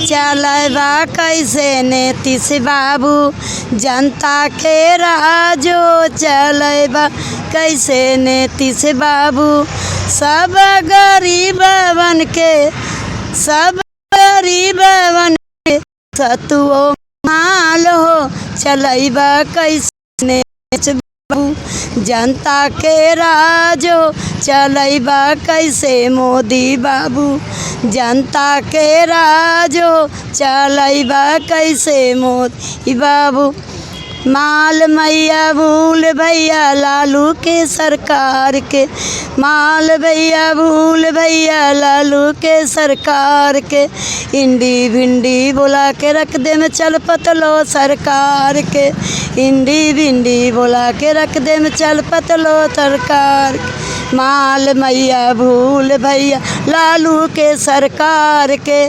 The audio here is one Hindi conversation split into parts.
चलबा कैसे नीतीश बाबू जनता के राजो चलबा कैसे नीतीश बाबू सब गरीबवन के सतुओ माल हो चलबा कैसे नीतीश बाबू जनता के राजो चलबा कैसे मोदी बाबू जनता के राजो चलबा कैसे मोदी बाबू माल मैया भूल भैया लालू के सरकार के माल भैया भूल भैया लालू के सरकार के इंडी भिंडी बोला के रख दे में चल पतलो सरकार के इंडी भिंडी बोला के रख दे में चल पतलो सरकार के माल मैया भूल भैया लालू के सरकार के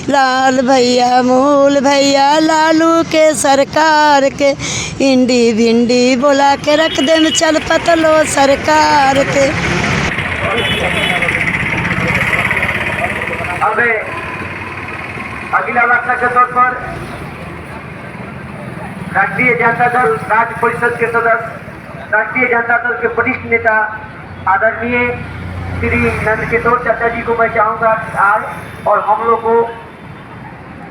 लाल भैया मूल भैया लालू के सरकार के इंडी भिंडी बोला के रख दे में चल पतलो सरकार के। अब अगला वक्ता के तौर पर राष्ट्रीय जनता दल राज्य परिषद के सदस्य राष्ट्रीय जनता दल के वरिष्ठ नेता आदरणीय श्री नंदकिशोर चाचा जी को मैं चाहूँगा आज और हम लोग को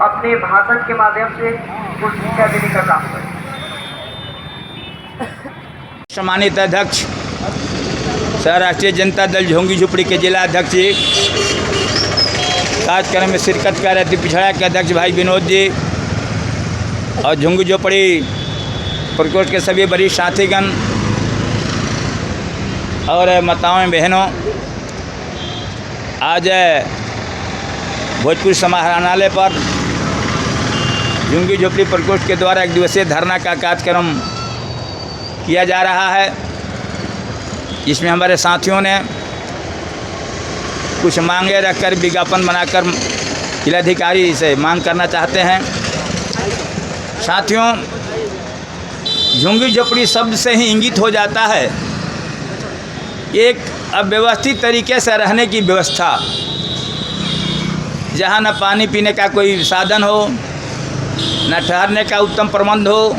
अपने भाषण के माध्यम से कुछ शिक्षा देने का काम करें। सम्मानित अध्यक्ष सह राष्ट्रीय जनता दल झोंगी झुपड़ी के जिला अध्यक्ष जी, कार्यक्रम में शिरकत कर रहे थे पिछड़ा के अध्यक्ष भाई विनोद जी और झोंगी झोपड़ी प्रकोष्ठ के सभी वरिष्ठ साथीगण और माताओं बहनों, आज भोजपुर समाहरणालय पर झुंगी झोपड़ी प्रकोष्ठ के द्वारा एक दिवसीय धरना का कार्यक्रम किया जा रहा है। इसमें हमारे साथियों ने कुछ मांगे रखकर विज्ञापन बनाकर जिलाधिकारी से मांग करना चाहते हैं। साथियों, झुंगी झोपड़ी शब्द से ही इंगित हो जाता है एक अव्यवस्थित तरीके से रहने की व्यवस्था, जहाँ न पानी पीने का कोई साधन हो, न ठहरने का उत्तम प्रबंध हो,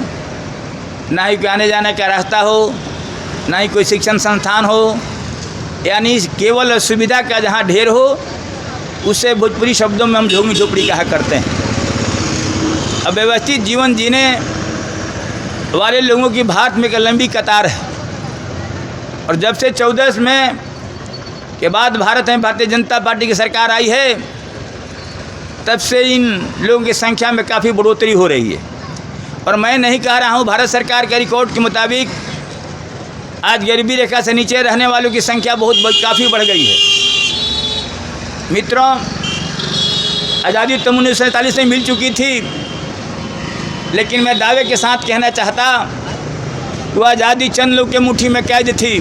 न ही आने जाने का रास्ता हो, न ही कोई शिक्षण संस्थान हो, यानी केवल सुविधा का जहाँ ढेर हो उससे भोजपुरी शब्दों में हम झुंगी झोपड़ी कहा करते हैं। अव्यवस्थित जीवन जीने वाले लोगों की भारत में एक लंबी कतार है और जब से 14 में के बाद भारत में भारतीय जनता पार्टी की सरकार आई है तब से इन लोगों की संख्या में काफ़ी बढ़ोतरी हो रही है। और मैं नहीं कह रहा हूँ, भारत सरकार के रिकॉर्ड के मुताबिक आज गरीबी रेखा से नीचे रहने वालों की संख्या काफ़ी बढ़ गई है। मित्रों, आज़ादी तो 1947 में मिल चुकी थी, लेकिन मैं दावे के साथ कहना चाहता वो आज़ादी चंद लोग के मुट्ठी में कैद थी।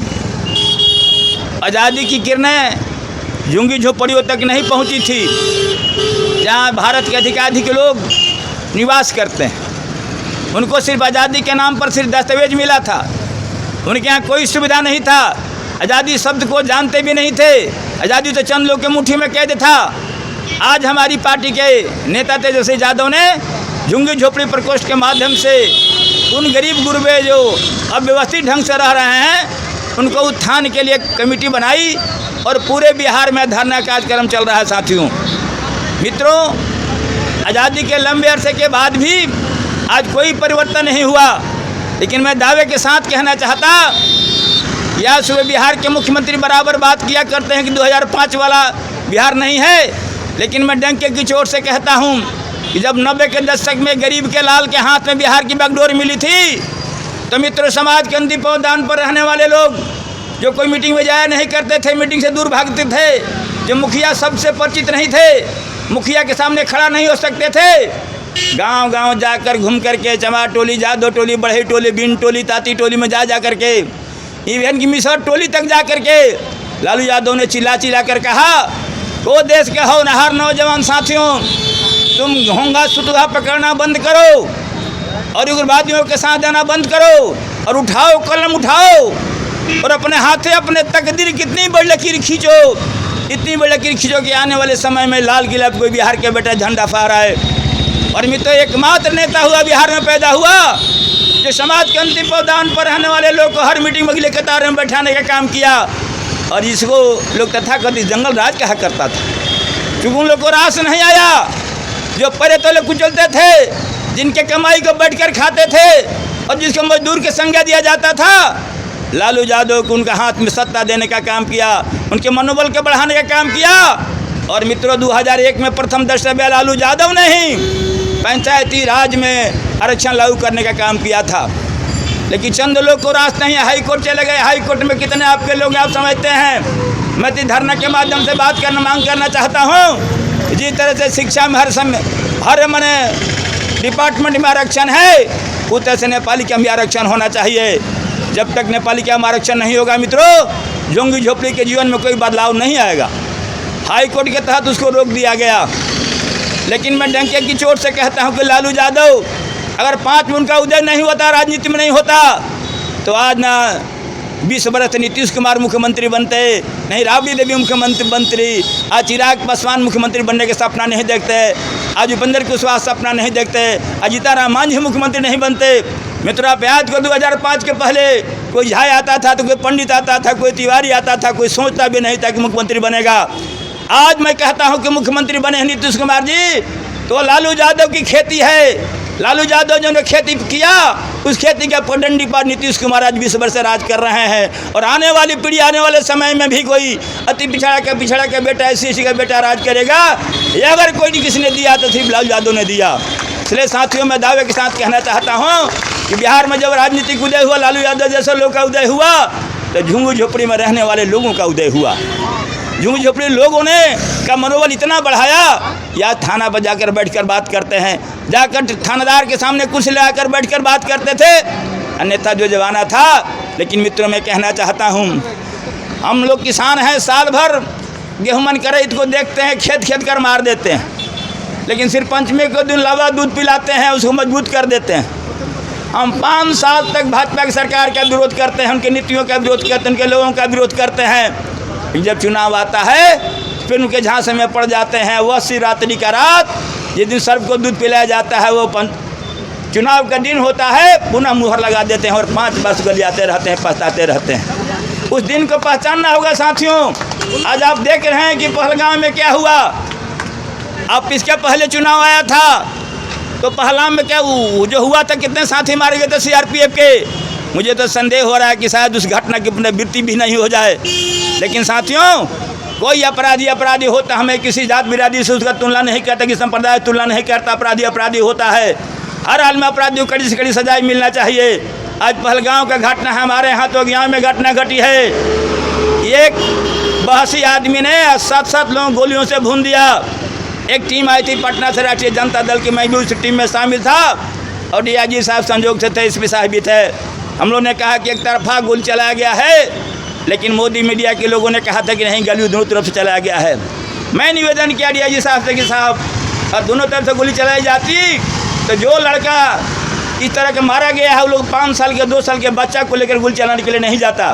आज़ादी की किरणें झुंगी झोपड़ियों तक नहीं पहुंची थी, जहां भारत के अधिकाधिक लोग निवास करते हैं। उनको सिर्फ आज़ादी के नाम पर सिर्फ दस्तावेज मिला था, उनके यहाँ कोई सुविधा नहीं था, आज़ादी शब्द को जानते भी नहीं थे। आज़ादी तो चंद लोग के मुट्ठी में कैद था। आज हमारी पार्टी के नेता तेजस्वी यादव ने झुंगी झोपड़ी प्रकोष्ठ के माध्यम से उन गरीब गुरबे जो अव्यवस्थित ढंग से रह रहे हैं उनको उत्थान के लिए कमेटी बनाई और पूरे बिहार में धरना कार्यक्रम चल रहा है। साथियों, मित्रों, आज़ादी के लंबे अरसे के बाद भी आज कोई परिवर्तन नहीं हुआ, लेकिन मैं दावे के साथ कहना चाहता, या सुबह बिहार के मुख्यमंत्री बराबर बात किया करते हैं कि 2005 वाला बिहार नहीं है, लेकिन मैं डंके की चोट से कहता हूँ कि जब 90 के दशक में गरीब के लाल के हाथ में बिहार की बागडोर मिली थी तो मित्रों, समाज के अंतिम पावदान पर रहने वाले लोग जो कोई मीटिंग में जाया नहीं करते थे, मीटिंग से दूर भागते थे, जो मुखिया सबसे परिचित नहीं थे, मुखिया के सामने खड़ा नहीं हो सकते थे, गांव गांव जाकर घूम करके चमार टोली, जादव टोली, बढ़ई टोली, बिन टोली, ताती टोली में जा करके, इवन की मिसर टोली तक जा करके लालू यादव ने चिल्ला चिल्ला कर कहा, वो देश के होनहार नौजवान साथियों, तुम घोंघा सुतुहा पकड़ना बंद करो और उग्रवादियों के साथ जाना बंद करो और उठाओ, कलम उठाओ और अपने हाथे अपने तकदीर कितनी बड़ी लकीर खींचो इतनी बड़ी लकीर खींचो कि आने वाले समय में लाल किला पर कोई बिहार के बेटा झंडा फहराए। और मित्रों, एकमात्र नेता हुआ बिहार में पैदा हुआ जो समाज के अंतिम पावदान पर रहने वाले लोग को हर मीटिंग में अगले कतार में बैठाने का काम किया। और इसको लोग तथाकथित जंगल राज कहा करता था, क्योंकि उन लोग को रास नहीं आया। जो परे तले कुचलते थे, जिनके कमाई को बैठकर खाते थे और जिसको मजदूर के संज्ञा दिया जाता था, लालू यादव को उनका हाथ में सत्ता देने का काम किया, उनके मनोबल को बढ़ाने का काम किया। और मित्रों, 2001 में प्रथम दर्शव्य लालू यादव ने ही पंचायती राज में आरक्षण लागू करने का काम किया था। लेकिन चंद लोग को रास नहीं, हाई कोर्ट चले गए। हाई कोर्ट में कितने आपके लोग आप समझते हैं। मैं तो धरना के माध्यम से बात करना मांग करना चाहता हूँ। जिस तरह से शिक्षा में हर मने डिपार्टमेंट में आरक्षण है, उस तरह से नेपाली का भी आरक्षण होना चाहिए। जब तक नेपाली का आरक्षण नहीं होगा मित्रों, झुग्गी झोपड़ी के जीवन में कोई बदलाव नहीं आएगा। हाई कोर्ट के तहत उसको रोक दिया गया। लेकिन मैं डंके की चोट से कहता हूं कि लालू यादव अगर 5 में उनका उदय नहीं होता, राजनीति में नहीं होता, तो आज ना 20 वर्ष नीतीश कुमार मुख्यमंत्री बनते, नहीं राबड़ी देवी मुख्यमंत्री बनती, आज चिराग पासवान मुख्यमंत्री बनने के सपना नहीं देखते, आज उपेंद्र कुशवाहा सपना नहीं देखते, आज जीताराम मांझी मुख्यमंत्री नहीं बनते। मित्रों, आप याद करो 2005 के पहले कोई झाई आता था तो कोई पंडित आता था, कोई तिवारी आता था, कोई सोचता भी नहीं था कि मुख्यमंत्री बनेगा। आज मैं कहता हूं कि मुख्यमंत्री बने हैं नीतीश कुमार जी, तो लालू यादव की खेती है। लालू यादव जो ने खेती किया, उस खेती के पगडंडी पर नीतीश कुमार आज 20 वर्ष से राज कर रहे हैं। और आने वाली पीढ़ी, आने वाले समय में भी कोई अति पिछड़ा के बेटा, SC का बेटा राज करेगा। ये अगर कोई किसी ने दिया तो सिर्फ लालू यादव ने दिया। इसलिए साथियों, मैं दावे के साथ कहना चाहता हूँ कि बिहार में जब राजनीतिक उदय हुआ, लालू यादव जैसे लोग का उदय हुआ, तो झुग्गी झोपड़ी में रहने वाले लोगों का उदय हुआ। झुग्गी झोपड़ी लोगों ने का मनोबल इतना बढ़ाया, या थाना पर जाकर बैठकर बात करते हैं, जाकर थानेदार के सामने कुर्सी लगाकर बैठकर बात करते थे, अन्यथा जो जमाना था। लेकिन मित्रों, मैं कहना चाहता हूँ, हम लोग किसान हैं, साल भर गेहूं मन करे इसको देखते हैं, खेत कर मार देते हैं, लेकिन सिर्फ पंचमी के दिन लावा दूध पिलाते हैं, उसको मजबूत कर देते हैं। हम 5 साल तक भाजपा की सरकार का विरोध करते हैं, उनकी नीतियों का विरोध करते हैं, उनके लोगों का विरोध करते हैं। जब चुनाव आता है फिर उनके झांसे में पड़ जाते हैं। वह शिवरात्रि का रात, जिस दिन सर्व को दूध पिलाया जाता है, वो चुनाव का दिन होता है, पुनः मुहर लगा देते हैं और 5 वर्ष गलियाते रहते हैं, पछताते रहते हैं। उस दिन को पहचानना होगा साथियों। आज आप देख रहे हैं कि पहलगाम में क्या हुआ। अब इसके पहले चुनाव आया था तो पहलगाम में क्या जो हुआ था, कितने साथी मारे गए थे CRPF के। मुझे तो संदेह हो रहा है कि शायद उस घटना की पुनरावृत्ति भी नहीं हो जाए। लेकिन साथियों, कोई अपराधी होता, हमें किसी जात बिरादरी से उसका तुलना नहीं करता, कि संप्रदाय तुलना नहीं करता। अपराधी होता है। हर हाल में अपराधी को कड़ी से कड़ी सजाएं मिलना चाहिए। आज पहलगांव का घटना है, हमारे यहाँ तो गाँव में घटना घटी है। एक बहसी आदमी ने 7 लोगों गोलियों से भून दिया। एक टीम आई थी पटना से, राष्ट्रीय जनता दल की, मैं भी उस टीम में शामिल था और DIG साहब संजोग से थे, SP साहब भी थे। हम लोगों ने कहा कि एक तरफा गोली चलाया गया है, लेकिन मोदी मीडिया के लोगों ने कहा था कि नहीं, गोली दोनों तरफ से चलाया गया है। मैं निवेदन किया DIG साहब से कि साहब, दोनों तरफ से गोली चलाई जाती तो जो लड़का इस तरह के मारा गया है, वो लोग 5 साल के 2 साल के बच्चा को लेकर गोली चलाने के लिए नहीं जाता।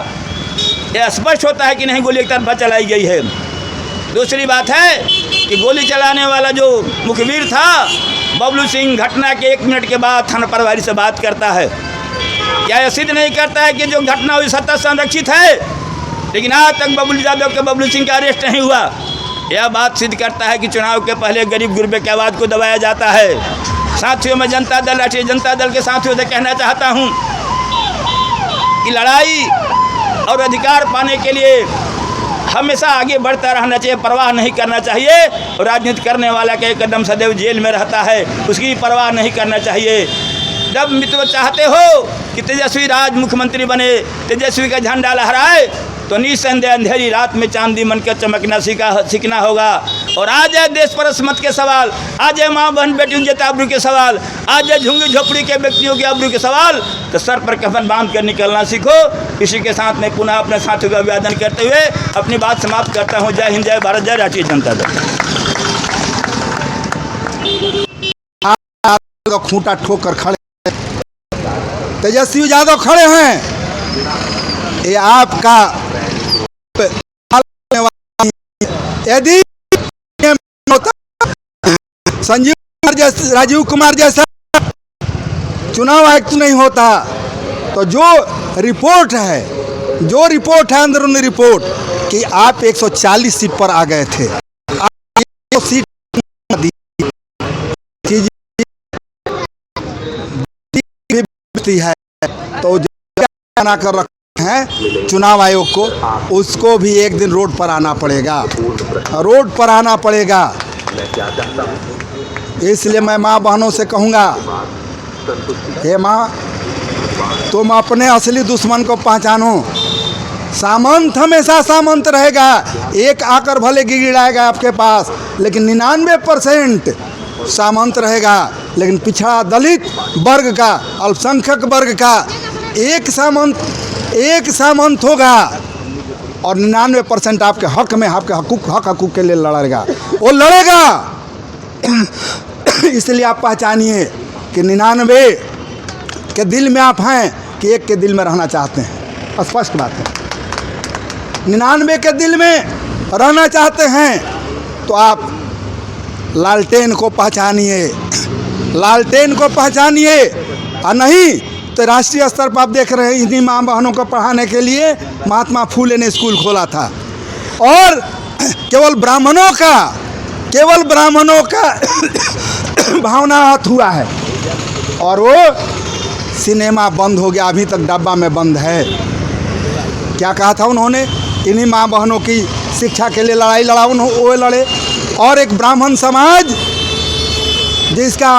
यह स्पष्ट होता है कि नहीं, गोली एक तरफा चलाई गई है। दूसरी बात है कि गोली चलाने वाला जो मुखबिर था बबलू सिंह, घटना के 1 मिनट के बाद थाना प्रभारी से बात करता है। क्या यह सिद्ध नहीं करता है कि जो घटना हुई सत्ता संरक्षित है? लेकिन आज तक बबलू सिंह का अरेस्ट नहीं हुआ। यह बात सिद्ध करता है कि चुनाव के पहले गरीब गुरबे की आवाज़ को दबाया जाता है। साथियों, मैं जनता दल, राष्ट्रीय जनता दल के साथियों से कहना चाहता हूँ कि लड़ाई और अधिकार पाने के लिए हमेशा आगे बढ़ता रहना चाहिए, परवाह नहीं करना चाहिए। और राजनीति करने वाला का एक कदम सदैव जेल में रहता है, उसकी परवाह नहीं करना चाहिए। जब मित्र चाहते हो कि तेजस्वी राज मुख्यमंत्री बने, तेजस्वी का झंडा लहराए, तो निस्संदेह अंधेरी रात में चांदी मन के चमकना सीखना होगा। और आज है देश पर अस्मत के सवाल, आज है माँ बहन बेटियों के आबरू के सवाल, आज है झुग्गी झोपड़ी के व्यक्तियों के आबरू के सवाल। तो सर पर कफन बांध कर निकलना सीखो। इसी के साथ में पुनः अपने साथियों का अभिवादन करते हुए अपनी बात समाप्त करता हूँ। जय हिंद, जय भारत, जय राष्ट्रीय जनता दल। खूंटा ठोक कर खड़े तेजस्वी यादव खड़े हैं। ये आपका यदि राजीव कुमार जैसा चुनाव आयुक्त नहीं होता तो जो रिपोर्ट है अंदरूनी रिपोर्ट कि आप 140 सीट पर आ गए थे, आप सीट है तो बना कर रखे हैं चुनाव आयोग को, उसको भी एक दिन रोड पर आना पड़ेगा। इसलिए मैं माँ बहनों से कहूँगा, हे माँ, तुम अपने असली दुश्मन को पहचानो। सामंत हमेशा सामंत रहेगा, एक आकर भले गिड़गिड़ाएगा आपके पास, लेकिन 99% सामंत रहेगा। लेकिन पिछड़ा दलित वर्ग का, अल्पसंख्यक वर्ग का एक सामंत होगा और 99% आपके हक में, आपके हकूक के लिए लड़ेगा, वो लड़ेगा। इसलिए आप पहचानिए कि 99 के दिल में आप हैं कि एक के दिल में रहना चाहते हैं। स्पष्ट बात है, 99 के दिल में रहना चाहते हैं तो आप लालटेन को पहचानिए, और नहीं तो राष्ट्रीय स्तर पर आप देख रहे हैं इन्हीं माँ बहनों को पढ़ाने के लिए महात्मा फूले ने स्कूल खोला था, और केवल ब्राह्मणों का भावनाहत हुआ है, और वो सिनेमा बंद हो गया, अभी तक डब्बा में बंद है। क्या कहा था उन्होंने? इन्हीं माँ बहनों की शिक्षा के लिए वो लड़े। और एक ब्राह्मण समाज जिसका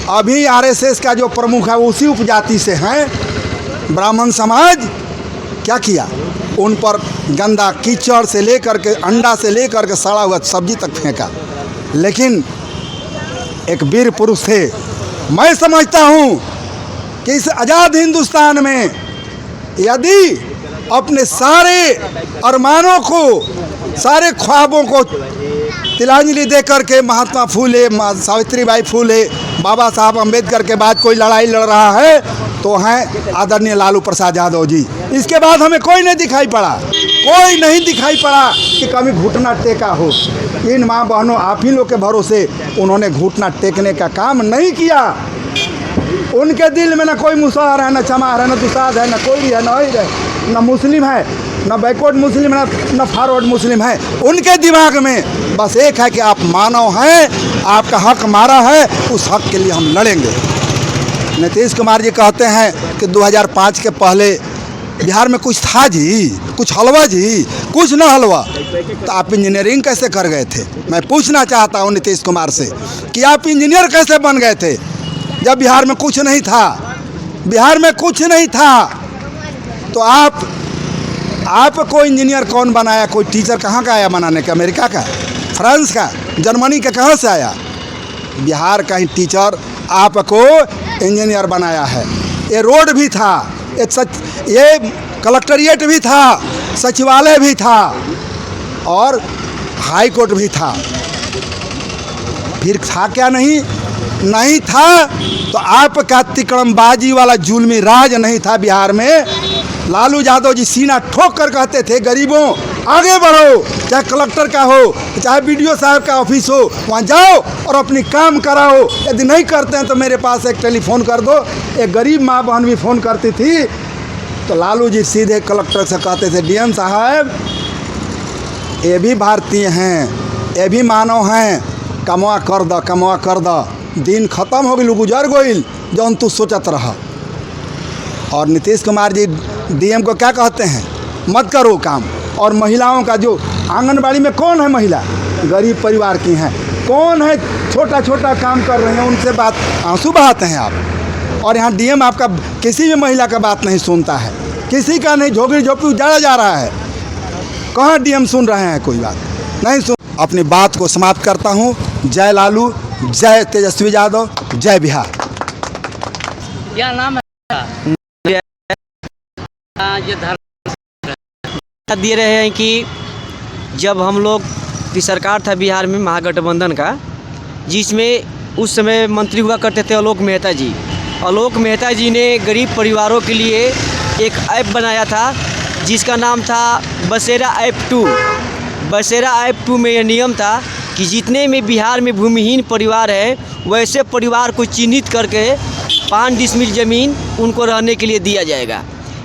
अभी आरएसएस का जो प्रमुख है वो उसी उपजाति से हैं, ब्राह्मण समाज क्या किया? उन पर गंदा कीचड़ से लेकर के, अंडा से लेकर के सड़ा हुआ सब्जी तक फेंका। लेकिन एक वीर पुरुष थे। मैं समझता हूँ कि इस आज़ाद हिंदुस्तान में यदि अपने सारे अरमानों को, सारे ख्वाबों को तिलांजलि दे करके महात्मा फूले, सावित्रीबाई फूले, बाबा साहब अम्बेडकर के बाद कोई लड़ाई लड़ रहा है तो हैं आदरणीय लालू प्रसाद यादव जी। इसके बाद हमें कोई नहीं दिखाई पड़ा कि कभी घुटना टेका हो। इन माँ बहनों, आप ही लोग के भरोसे उन्होंने घुटना टेकने का काम नहीं किया। उनके दिल में न कोई मुसहर है, न चमार है, न दुसाद है, न कोई है, न मुस्लिम है, न बैकवर्ड मुस्लिम है, न फॉरवर्ड मुस्लिम है। उनके दिमाग में बस एक है कि आप मानव हैं, आपका हक मारा है, उस हक के लिए हम लड़ेंगे। नीतीश कुमार जी कहते हैं कि 2005 के पहले बिहार में कुछ था जी, कुछ हलवा जी, कुछ ना हलवा, तो आप इंजीनियरिंग कैसे कर गए थे? मैं पूछना चाहता हूँ नीतीश कुमार से कि आप इंजीनियर कैसे बन गए थे जब बिहार में कुछ नहीं था? तो आपको इंजीनियर कौन बनाया? कोई टीचर कहाँ का आया बनाने का? अमेरिका का, फ्रांस का, जर्मनी का, कहाँ से आया? बिहार का ही टीचर आपको इंजीनियर बनाया है। ये रोड भी था, ये कलेक्ट्रेट भी था, सचिवालय भी था और हाई कोर्ट भी था। फिर था क्या? नहीं था तो आपका तिकड़मबाजी वाला जुल्मी राज नहीं था बिहार में। लालू यादव जी सीना ठोक कर कहते थे, गरीबों आगे बढ़ो, चाहे कलेक्टर का हो, चाहे बीडीओ साहब का ऑफिस हो, वहाँ जाओ और अपनी काम कराओ। यदि नहीं करते हैं तो मेरे पास एक टेलीफोन कर दो। एक गरीब माँ बहन भी फ़ोन करती थी तो लालू जी सीधे कलेक्टर से कहते थे, डीएम साहब ये भी भारतीय हैं, ये भी मानव हैं, कमवा कर द, दिन खत्म हो गई, गुजर गई जौन तू सोचत रहा। और नीतीश कुमार जी डीएम को क्या कहते हैं? मत करो काम। और महिलाओं का जो आंगनबाड़ी में कौन है महिला? गरीब परिवार की हैं। कौन है छोटा काम कर रहे हैं, उनसे बात आंसू बहाते हैं आप। और यहाँ डीएम आपका किसी भी महिला का बात नहीं सुनता है, किसी का नहीं, झोपड़ी झोपड़ी उजाड़ा जा रहा है। कहाँ डीएम सुन रहे हैं? कोई बात नहीं सुन। अपनी बात को समाप्त करता हूँ। जय लालू, जय तेजस्वी यादव, जय बिहार। क्या नाम है? ये धरना दे रहे हैं कि जब हम लोग की सरकार था बिहार में महागठबंधन का, जिसमें उस समय मंत्री हुआ करते थे आलोक मेहता जी। आलोक मेहता जी ने गरीब परिवारों के लिए एक ऐप बनाया था जिसका नाम था बसेरा ऐप 2। बसेरा ऐप 2 में यह नियम था कि जितने में बिहार में भूमिहीन परिवार है वैसे परिवार को चिन्हित करके 5 डिसमिल ज़मीन उनको रहने के लिए दिया जाएगा।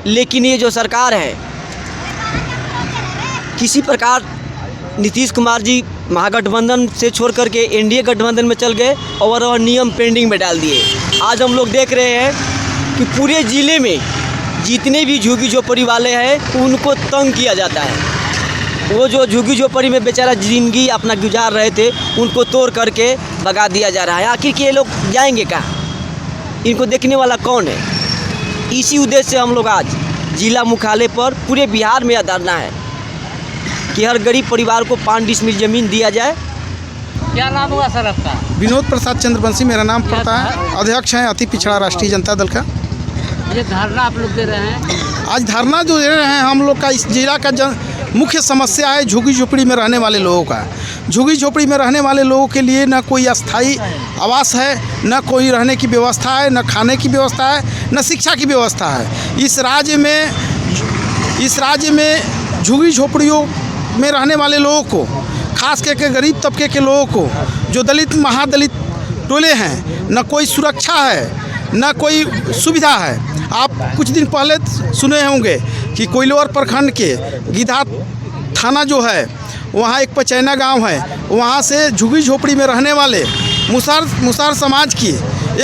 लेकिन ये जो सरकार है किसी प्रकार नीतीश कुमार जी महागठबंधन से छोड़ करके एनडीए गठबंधन में चल गए और वह नियम पेंडिंग में डाल दिए। आज हम लोग देख रहे हैं कि पूरे ज़िले में जितने भी झुग्गी झोपड़ी वाले हैं उनको तंग किया जाता है। वो जो झुग्गी झोपड़ी में बेचारा ज़िंदगी अपना गुजार रहे थे उनको तोड़ करके भगा दिया जा रहा है। आखिर के ये लोग जाएंगे कहाँ? इनको देखने वाला कौन है? इसी उद्देश्य से हम लोग आज जिला मुख्यालय पर पूरे बिहार में यह धरना है कि हर गरीब परिवार को 5 डिसमिल ज़मीन दिया जाए। क्या नाम हुआ सर आपका? विनोद प्रसाद चंद्रवंशी मेरा नाम पड़ता है। अध्यक्ष हैं अति पिछड़ा राष्ट्रीय जनता दल का। ये धरना आप लोग दे रहे हैं? आज धरना जो दे रहे हैं हम लोग का इस जिला का मुख्य समस्या है झुग्गी झोपड़ी में रहने वाले लोगों का। झुग्गी झोपड़ी में रहने वाले लोगों के लिए न कोई अस्थाई आवास है, न कोई रहने की व्यवस्था है, न खाने की व्यवस्था है, न शिक्षा की व्यवस्था है। इस राज्य में झुग्गी झोपड़ियों में रहने वाले लोगों को, खास करके गरीब तबके के लोगों को, जो दलित महादलित टोले हैं, न कोई सुरक्षा है न कोई सुविधा है। आप कुछ दिन पहले सुने होंगे कि कोइलवर प्रखंड के गिधा थाना जो है वहाँ एक पचैना गांव है, वहाँ से झुग्गी झोपड़ी में रहने वाले मुसार समाज की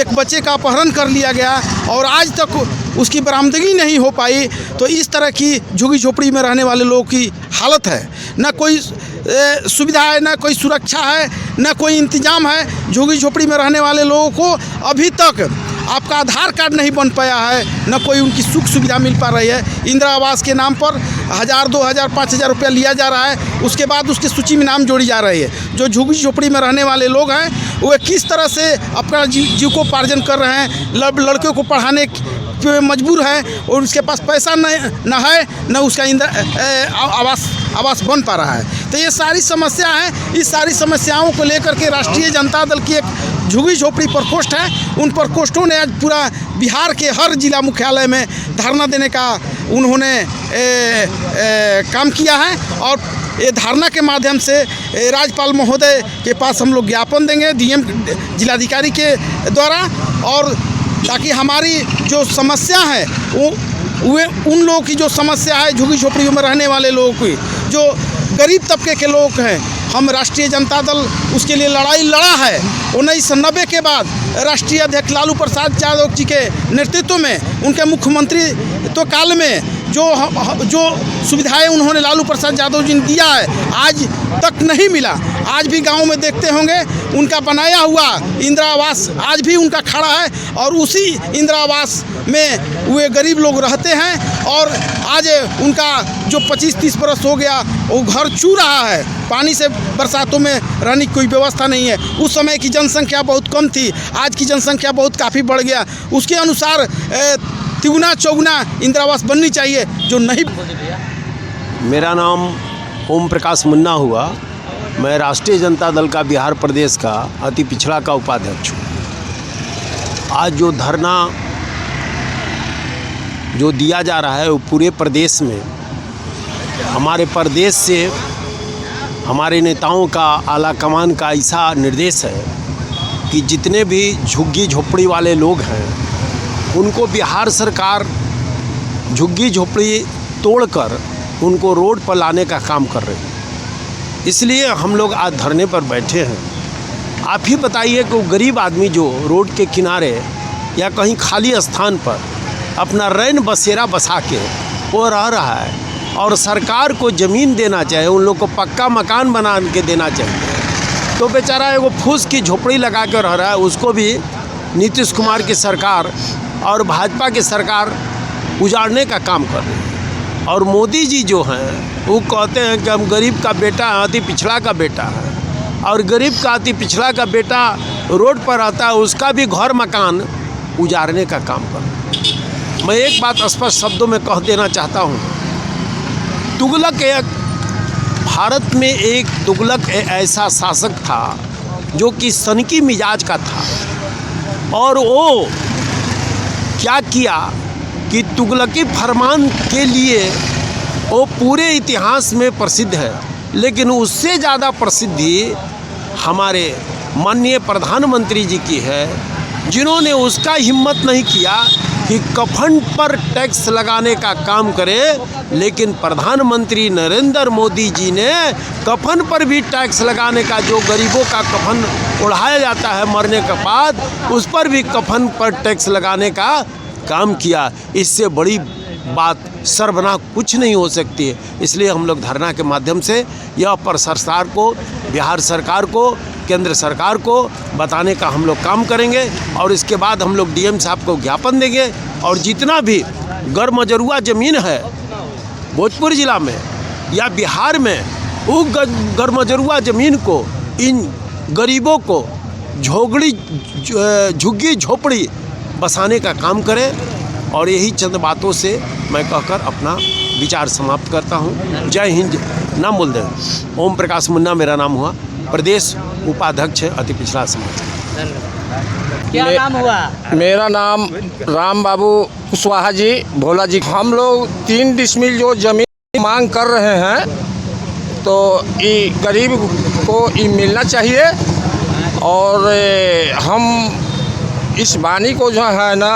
एक बच्चे का अपहरण कर लिया गया और आज तक उसकी बरामदगी नहीं हो पाई। तो इस तरह की झुग्गी झोपड़ी में रहने वाले लोगों की हालत है। न कोई सुविधा है, न कोई सुरक्षा है, न कोई इंतजाम है। झुग्गी झोपड़ी में रहने वाले लोगों को अभी तक आपका आधार कार्ड नहीं बन पाया है, न कोई उनकी सुख सुविधा मिल पा रही है। इंदिरा आवास के नाम पर 1000, 2000, 5000 रुपया लिया जा रहा है, उसके बाद उसकी सूची में नाम जोड़ी जा रही है। जो झुग्गी झोपड़ी में रहने वाले लोग हैं वो किस तरह से अपना जीविकोपार्जन कर रहे हैं, लड़कियों को पढ़ाने पे मजबूर हैं और उसके पास पैसा न है न उसका आवास बन पा रहा है। तो ये सारी समस्या हैं। इस सारी समस्याओं को लेकर के राष्ट्रीय जनता दल की एक झुग्गी झोपड़ी प्रकोष्ठ है। उन प्रकोष्ठों ने आज पूरा बिहार के हर जिला मुख्यालय में धरना देने का उन्होंने काम किया है और ये धरना के माध्यम से राज्यपाल महोदय के पास हम लोग ज्ञापन देंगे डीएम जिलाधिकारी के द्वारा, और ताकि हमारी जो समस्या है वो उन लोगों की जो समस्या है झुग्गी झोपड़ियों में रहने वाले लोगों की, जो गरीब तबके के लोग हैं, हम राष्ट्रीय जनता दल उसके लिए लड़ाई लड़ा है। 1990 के बाद राष्ट्रीय अध्यक्ष लालू प्रसाद यादव जी के नेतृत्व में उनके मुख्यमंत्री तो काल में जो सुविधाएं उन्होंने लालू प्रसाद यादव जी ने दिया है आज तक नहीं मिला। आज भी गांव में देखते होंगे उनका बनाया हुआ इंदिरा आवास आज भी उनका खड़ा है और उसी इंदिरा आवास में वे गरीब लोग रहते हैं। और आज उनका जो 25-30 बरस हो गया वो घर चू रहा है, पानी से बरसातों में रहने की कोई व्यवस्था नहीं है। उस समय की जनसंख्या बहुत कम थी, आज की जनसंख्या बहुत काफ़ी बढ़ गया। उसके अनुसार तिगुना चौगुना इंदिरा आवास बननी चाहिए जो नहीं। मेरा नाम ओम प्रकाश मुन्ना हुआ। मैं राष्ट्रीय जनता दल का बिहार प्रदेश का अति पिछड़ा का उपाध्यक्ष हूँ। आज जो धरना जो दिया जा रहा है वो पूरे प्रदेश में, हमारे प्रदेश से हमारे नेताओं का आला कमान का ऐसा निर्देश है कि जितने भी झुग्गी झोपड़ी वाले लोग हैं उनको बिहार सरकार झुग्गी झोपड़ी तोड़कर उनको रोड पर लाने का काम कर रही है। इसलिए हम लोग आज धरने पर बैठे हैं। आप ही बताइए कि वो गरीब आदमी जो रोड के किनारे या कहीं खाली स्थान पर अपना रैन बसेरा बसा के वो रह रहा है और सरकार को ज़मीन देना चाहिए, उन लोग को पक्का मकान बना के देना चाहिए, तो बेचारा एगो फूस की झोपड़ी लगा के रह रहा है। उसको भी नीतीश कुमार की सरकार और भाजपा की सरकार उजाड़ने का काम कर रही है। और मोदी जी जो हैं वो कहते हैं कि हम गरीब का बेटा अति पिछड़ा का बेटा है, और गरीब का अति पिछड़ा का बेटा रोड पर रहता है, उसका भी घर मकान उजाड़ने का काम कर रहा है। मैं एक बात स्पष्ट शब्दों में कह देना चाहता हूँ, तुगलक भारत में एक तुगलक ऐसा शासक था जो कि सनकी मिजाज का था, और वो क्या किया कि तुगलकी फरमान के लिए वो पूरे इतिहास में प्रसिद्ध है। लेकिन उससे ज़्यादा प्रसिद्धि हमारे माननीय प्रधानमंत्री जी की है, जिन्होंने उसका हिम्मत नहीं किया कि कफन पर टैक्स लगाने का काम करे, लेकिन प्रधानमंत्री नरेंद्र मोदी जी ने कफन पर भी टैक्स लगाने का, जो गरीबों का कफन उड़ाया जाता है मरने के बाद, उस पर भी कफन पर टैक्स लगाने का काम किया। इससे बड़ी बात सर्वनाक कुछ नहीं हो सकती है। इसलिए हम लोग धरना के माध्यम से यह पर सरकार को, बिहार सरकार को, केंद्र सरकार को बताने का हम लोग काम करेंगे और इसके बाद हम लोग डीएम साहब को ज्ञापन देंगे और जितना भी गरमजरुआ ज़मीन है भोजपुर ज़िला में या बिहार में, वो गरमजरुआ ज़मीन को इन गरीबों को झुग्गी झोपड़ी बसाने का काम करें। और यही चंद बातों से मैं कहकर अपना विचार समाप्त करता हूँ। जय हिंद। नाम बोल दें। ओम प्रकाश मुन्ना मेरा नाम हुआ, प्रदेश उपाध्यक्ष है अति पिछड़ा समाज। क्या नाम हुआ? मेरा नाम राम बाबू कुशवाहा जी, भोला जी। हम लोग 3 डिसमिल जो ज़मीन मांग कर रहे हैं, तो ये गरीब को ये मिलना चाहिए। और हम इस वाणी को जो है ना,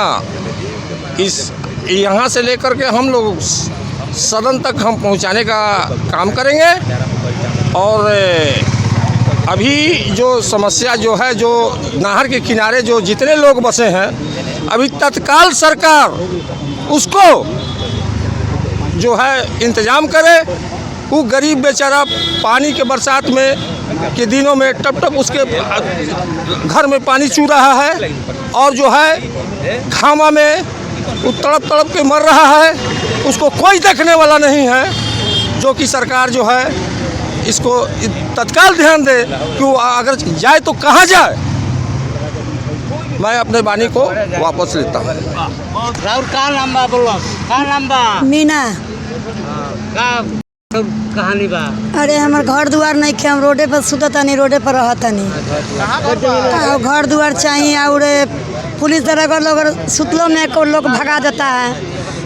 इस यहाँ से लेकर के हम लोग सदन तक हम पहुँचाने का काम करेंगे। और अभी जो समस्या जो है, जो नहर के किनारे जो जितने लोग बसे हैं, अभी तत्काल सरकार उसको जो है इंतज़ाम करे। वो गरीब बेचारा पानी के बरसात में के दिनों में टप टप उसके घर में पानी चू रहा है, और जो है घामा में वो तड़प तड़प के मर रहा है। उसको कोई देखने वाला नहीं है। जो कि सरकार जो है इसको तत्काल ध्यान दे कि वो अगर जाए तो कहाँ जाए। मैं अपने वाणी को वापस लेता हूँ। राहुल का नाम बा? बोलो का नाम बा? मीना। का कहानी बा? अरे हमार घर दुआर नहीं खे, हम रोडे पर सुततानी, रोडे पर रहतानी। घर दुआर चाहिए। और पुलिस दरोगा लोग सुतलो में को लोग भगा देता है,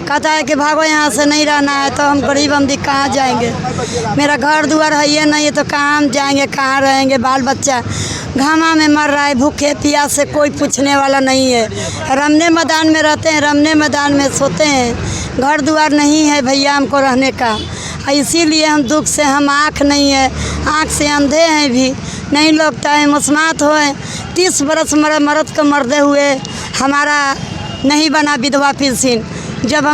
कहता है कि भागो यहाँ से, नहीं रहना है। तो हम गरीब आदमी कहाँ जाएंगे? मेरा घर दुआर है ये नहीं है तो कहाँ हम जाएंगे, कहाँ रहेंगे? बाल बच्चा घामा में मर रहा है, भूखे प्यास से, कोई पूछने वाला नहीं है। रमने मैदान में रहते हैं, रमने मैदान में सोते हैं। घर दुआर नहीं है भैया हमको रहने का। इसीलिए हम दुख से, हम आँख नहीं है, आँख से अंधे हैं भी, नहीं लगता है मुस्मात होए। 30 बरस मर्द को मरदे हुए हमारा नहीं बना विधवा पेंशन। जब हम